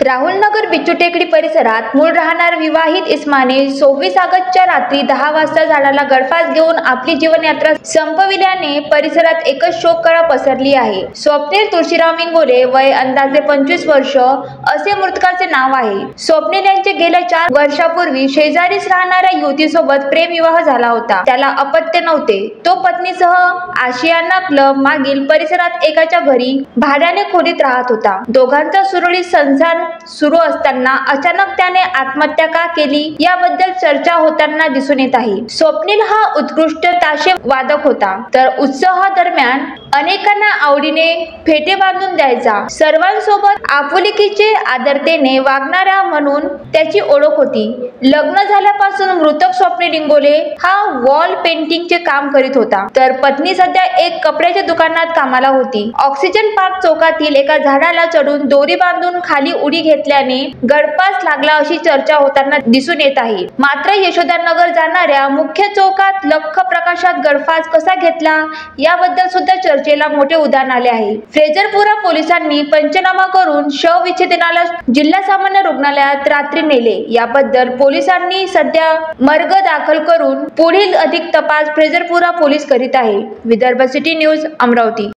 राहुलनगर बिच्चू टेकडी परिसरात मूळ राहणार विवाहित इस्माने 26 ऑगस्टच्या रात्री 10 वाजता झाडाला गळफास घेऊन आपली जीवनयात्रा संपविल्याने परिसरात एकच शोककळा पसरली आहे। स्वप्नील तुळशीराम इंगोले, वय अंदाजे 25 वर्ष असे मृतकाचे नाव आहे। स्वप्नील यांचे गेल्या 4 वर्षापूर्वी शेजारीच राहणाऱ्या युवतीसोबत प्रेमविवाह झाला होता। त्याला अपत्य नव्हते। तो पत्नीसह आशियाना क्लब मागील परिसरात एकाच्या घरी भाड्याने खोलीत राहत होता। दोघांचा सुरळीत संसार सुरू असताना अचानक त्याने आत्महत्या का केली याबद्दल चर्चा होताना दिसून येत आहे। स्वप्नील हा उत्कृष्ट ताशे वादक होता, तर उत्सवादरम्यान अनेकांना आवडीने फेटे बांधून द्यायचा। सर्वांसोबत आपुलकीचे आदरतेने वागणारा म्हणून त्याची ओळख होती। लग्न झाल्यापासून मृतक स्वप्नील इंगोले हा वॉल पेंटिंगचे काम करीत होता, तर पत्नी सध्या एक कपड्याच्या दुकानात कामाला होती। ऑक्सिजन पार्क चौकातील एका झाडाला चढून दोरी बांधून खाली उडी घेतल्याने गळफास लागला अशी चर्चा होताना दिसून येत आहे। मात्र यशोदानगर जाणाऱ्या मुख्य चौकात लख्ख प्रकाशात गळफास कसा घेतला याबद्दल सुद्धा चर्चेला मोठे उधाण आले आहे। फ्रेजरपुरा पोलिसांनी पंचनामा करून शव विच्छेदनाला जिल्हा सामान्य रुग्णालयात रात्री नेले। याबद्दल पोलिसांनी सध्या मर्ग दाखल करून पुढील अधिक तपास फ्रेजरपुरा पोलीस करीत आहे। Vidarbha city news, Amravati.